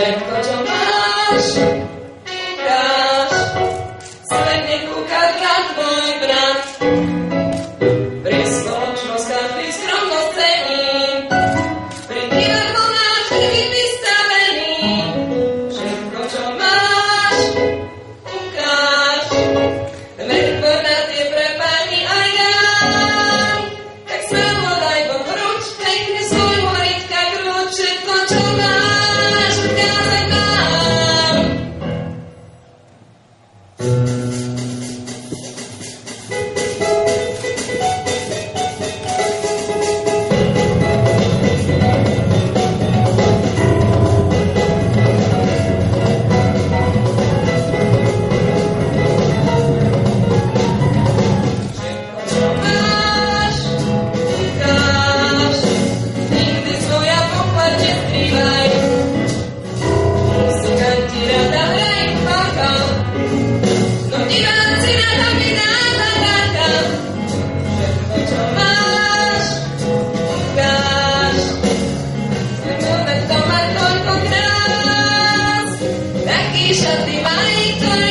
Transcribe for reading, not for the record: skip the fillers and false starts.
Všetko, čo máš, ukáž. Svet nekúka na tvoj brat. Pri spoločnosť každý skromno cení. Pri divadlách vždy vystavený. Všetko, čo máš, ukáž. Veď podať je pre pani aj daj. Tak smelo daj Boh ruč, pekne svoj horitka kľúč. Všetko, čo máš, ukázať nám. Čo máš, ukáž. Nikdy svoja pochvať neskrývaj. Muzikanti rada hraj chváka. No diváci rada vydáva dáka. Všetko, čo máš, ukáž. Svetové to má toľko krás. Taký šaty mají, ktoré